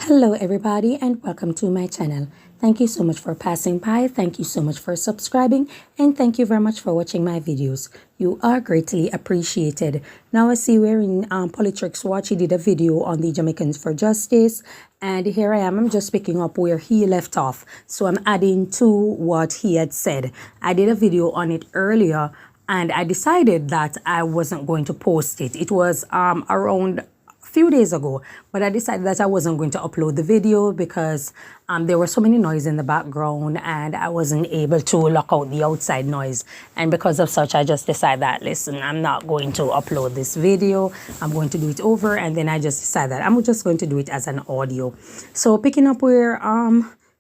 Hello everybody and welcome to my channel. Thank you so much for passing by, thank you so much for subscribing, and thank you very much for watching my videos. You are greatly appreciated. Now I see we're in Politrix Watch. He did a video on the Jamaicans for Justice, and here I am. I'm just picking up where he left off. So I'm adding to what he had said. I did a video on it earlier and I decided that I wasn't going to post it. It was around few days ago, but I decided that I wasn't going to upload the video because there was so many noise in the background and I wasn't able to lock out the outside noise, and because of such I just decided that listen, I'm not going to upload this video. I'm going to do it over, and then I just decided that I'm just going to do it as an audio. So picking up where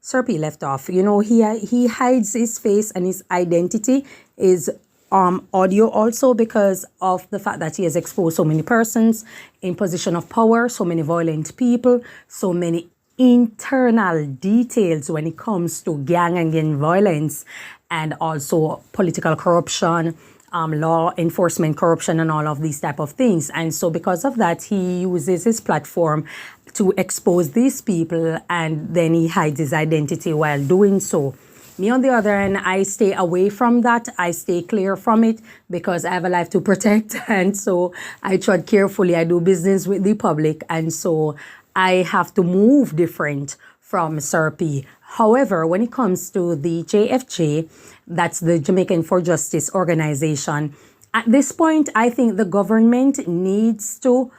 Sir P left off, you know, he hides his face and his identity is audio also because of the fact that he has exposed so many persons in position of power, so many violent people, so many internal details when it comes to gang and gang violence, and also political corruption, law enforcement corruption, and all of these type of things. And so because of that, he uses his platform to expose these people, and then he hides his identity while doing so. Me, on the other hand, I stay away from that. I stay clear from it because I have a life to protect. And so I tread carefully. I do business with the public. And so I have to move different from Sir P. However, when it comes to the JFJ, that's the Jamaican for Justice organization, at this point, I think the government needs to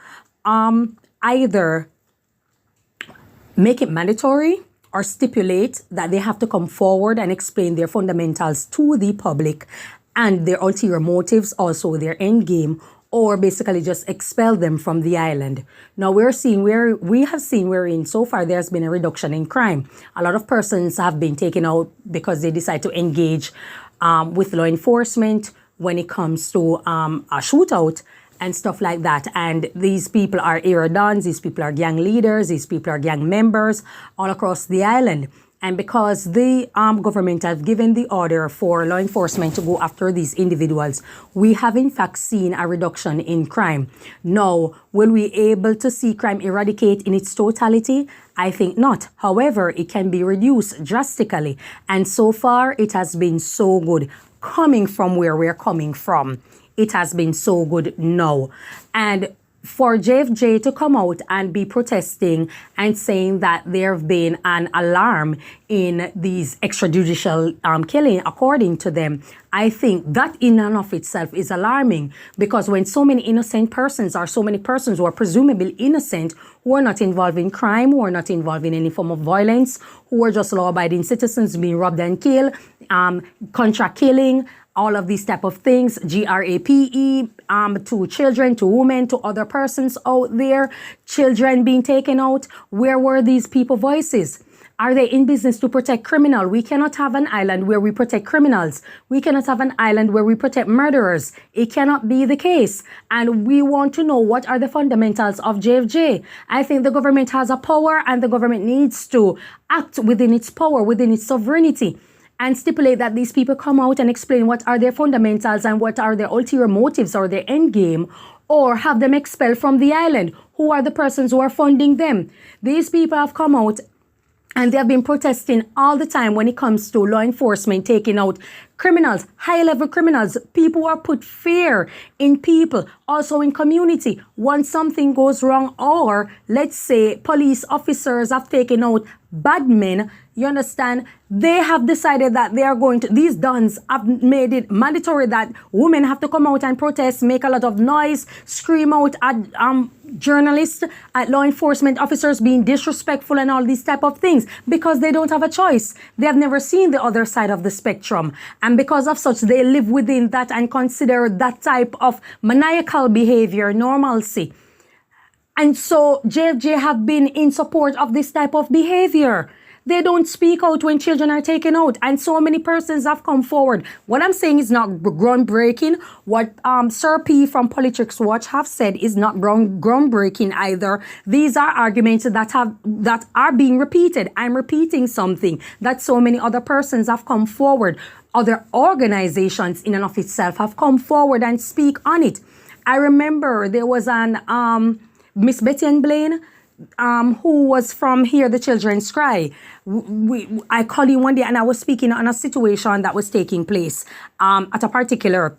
either make it mandatory or stipulate that they have to come forward and explain their fundamentals to the public and their ulterior motives, also their end game, or basically just expel them from the island. Now we have seen wherein so far there's been a reduction in crime. A lot of persons have been taken out because they decide to engage with law enforcement when it comes to a shootout and stuff like that. And these people are era dons, these people are gang leaders, these people are gang members all across the island. And because the government have given the order for law enforcement to go after these individuals, we have in fact seen a reduction in crime. Now, will we able to see crime eradicate in its totality? I think not. However, it can be reduced drastically. And so far, it has been so good coming from where we're coming from. It has been so good now. And for JFJ to come out and be protesting and saying that there have been an alarm in these extrajudicial killing, according to them, I think that in and of itself is alarming, because when so many innocent persons, or so many persons who are presumably innocent, who are not involved in crime, who are not involved in any form of violence, who are just law-abiding citizens being robbed and killed, contract killing, all of these type of things, GRAPE, to children, to women, to other persons out there, children being taken out. Where were these people voices? Are they in business to protect criminals? We cannot have an island where we protect criminals. We cannot have an island where we protect murderers. It cannot be the case. And we want to know what are the fundamentals of JFJ. I think the government has a power, and the government needs to act within its power, within its sovereignty, and stipulate that these people come out and explain what are their fundamentals and what are their ulterior motives or their end game, or have them expelled from the island. Who are the persons who are funding them? These people have come out and they have been protesting all the time when it comes to law enforcement taking out criminals, high-level criminals, people who are put fear in people, also in community. Once something goes wrong, or let's say police officers have taken out bad men, you understand, they have decided that they are going to, these dons have made it mandatory that women have to come out and protest, make a lot of noise, scream out at journalists, at law enforcement officers being disrespectful and all these type of things, because they don't have a choice. They have never seen the other side of the spectrum. And because of such, they live within that and consider that type of maniacal behavior normalcy. And so JFJ have been in support of this type of behavior. They don't speak out when children are taken out, and so many persons have come forward. What I'm saying is not groundbreaking. What Sir P from Politrix Watch have said is not groundbreaking either. These are arguments that are being repeated. I'm repeating something that so many other persons have come forward. Other organizations in and of itself have come forward and speak on it. I remember there was an Miss Betty and Blaine. who was from Hear the Children's Cry. I called him one day and I was speaking on a situation that was taking place at a particular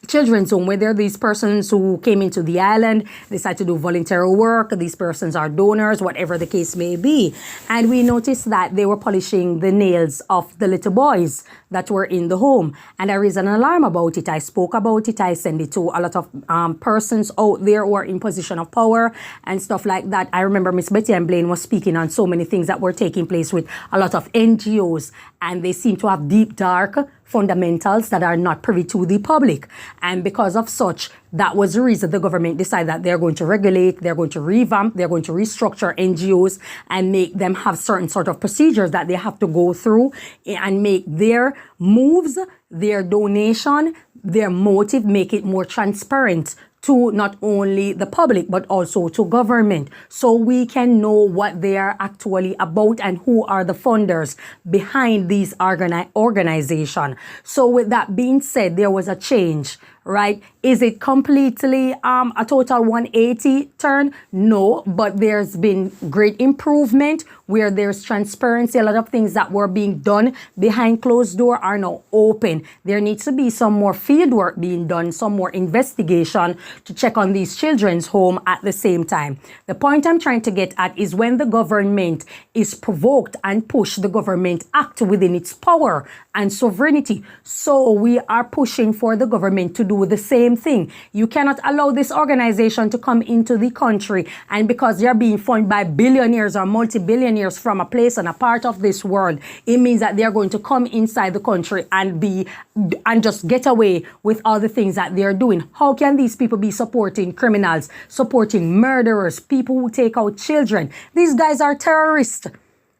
children's home, where there are these persons who came into the island, decided to do voluntary work. These persons are donors, whatever the case may be. And we noticed that they were polishing the nails of the little boys that were in the home. And I raised an alarm about it. I spoke about it. I sent it to a lot of persons out there who are in position of power and stuff like that. I remember Miss Betty and Blaine was speaking on so many things that were taking place with a lot of NGOs, and they seem to have deep, dark fundamentals that are not privy to the public. And because of such, that was the reason the government decided that they're going to regulate, they're going to revamp, they're going to restructure NGOs and make them have certain sort of procedures that they have to go through and make their moves, their donation, their motive, make it more transparent to not only the public, but also to government, so we can know what they are actually about and who are the funders behind these organizations. So with that being said, there was a change, right? Is it completely a total 180 turn? No, but there's been great improvement where there's transparency. A lot of things that were being done behind closed door are now open. There needs to be some more field work being done, some more investigation to check on these children's home at the same time. The point I'm trying to get at is when the government is provoked and pushed, the government act within its power and sovereignty. So we are pushing for the government to do the same thing. You cannot allow this organization to come into the country, and because they're being funded by billionaires or multi-billionaires from a place and a part of this world, it means that they're going to come inside the country and just get away with all the things that they're doing. How can these people be supporting criminals, supporting murderers, people who take out children? These guys are terrorists.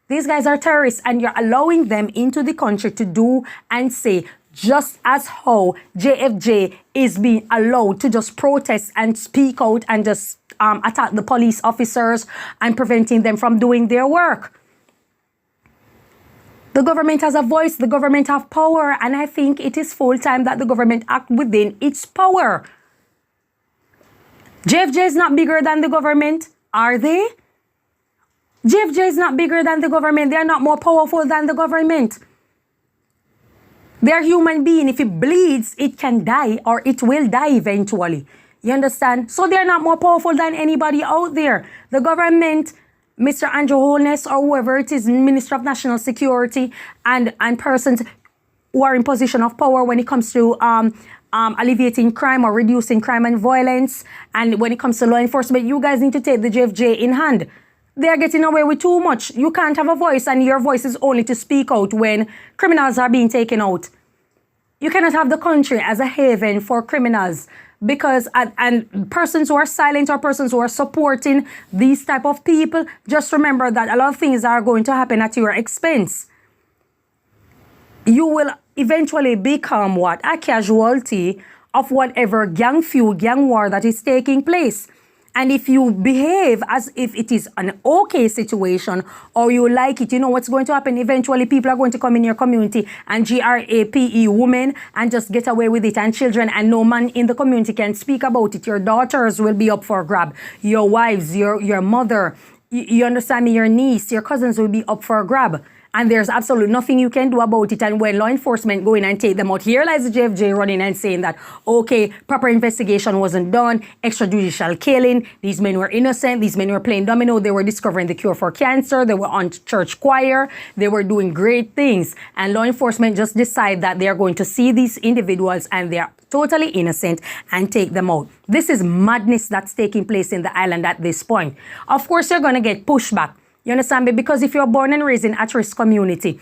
These guys are terrorists, and you're allowing them into the country to do and say, just as how JFJ is being allowed to just protest and speak out and just attack the police officers and preventing them from doing their work. The government has a voice, the government have power, and I think it is full time that the government act within its power. JFJ is not bigger than the government, are they? JFJ is not bigger than the government. They are not more powerful than the government. They are human being. If it bleeds, it can die, or it will die eventually. You understand? So they are not more powerful than anybody out there. The government, Mr. Andrew Holness or whoever it is, Minister of National Security, and persons who are in position of power when it comes to alleviating crime or reducing crime and violence, and when it comes to law enforcement, you guys need to take the JFJ in hand. They are getting away with too much. You can't have a voice, and your voice is only to speak out when criminals are being taken out. You cannot have the country as a haven for criminals, because and persons who are silent or persons who are supporting these type of people, just remember that a lot of things are going to happen at your expense. You will eventually become what? A casualty of whatever gang feud, gang war that is taking place. And if you behave as if it is an okay situation or you like it, you know what's going to happen? Eventually, people are going to come in your community and GRAPE women and just get away with it, and children, and no man in the community can speak about it. Your daughters will be up for grab. Your wives, your mother, you understand me, your niece, your cousins will be up for grab. And there's absolutely nothing you can do about it. And when law enforcement go in and take them out, here lies the JFJ running and saying that, okay, proper investigation wasn't done, extrajudicial killing, these men were innocent, these men were playing domino, they were discovering the cure for cancer, they were on church choir, they were doing great things. And law enforcement just decide that they are going to see these individuals and they are totally innocent and take them out. This is madness that's taking place in the island at this point. Of course, you're going to get pushback. You understand me? Because if you're born and raised in at-risk community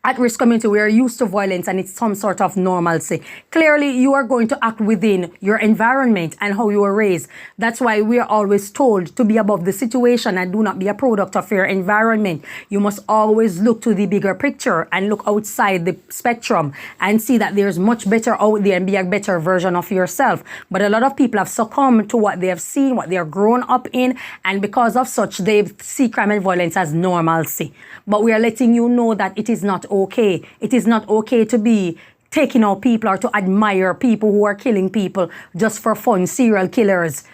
we are used to violence and it's some sort of normalcy. Clearly, you are going to act within your environment and how you were raised. That's why we are always told to be above the situation and do not be a product of your environment. You must always look to the bigger picture and look outside the spectrum and see that there's much better out there and be a better version of yourself. But a lot of people have succumbed to what they have seen, what they are grown up in, and because of such, they see crime and violence as normalcy. But we are letting you know that it is not okay. It is not okay to be taking out people or to admire people who are killing people just for fun, serial killers.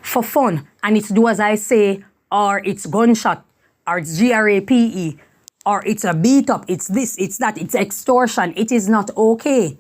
for fun and it's do as I say, or it's gunshot, or it's GRAPE, or it's a beat up, it's this, it's that, it's extortion, it is not okay.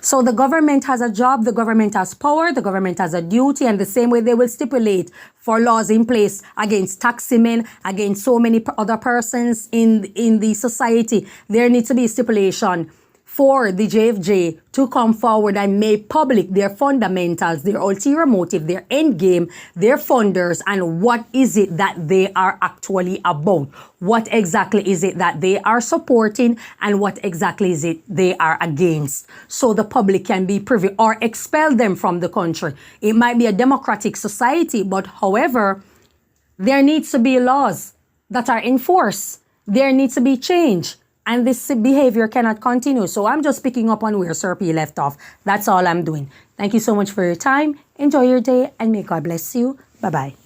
So the government has a job, the government has power, the government has a duty, and the same way they will stipulate for laws in place against taximen, against so many other persons in the society. There needs to be stipulation for the JFJ to come forward and make public their fundamentals, their ulterior motive, their end game, their funders, and what is it that they are actually about. What exactly is it that they are supporting and what exactly is it they are against, so the public can be privy or expel them from the country. It might be a democratic society, but however, there needs to be laws that are enforced. There needs to be change. And this behavior cannot continue. So I'm just picking up on where Sir P left off. That's all I'm doing. Thank you so much for your time. Enjoy your day and may God bless you. Bye-bye.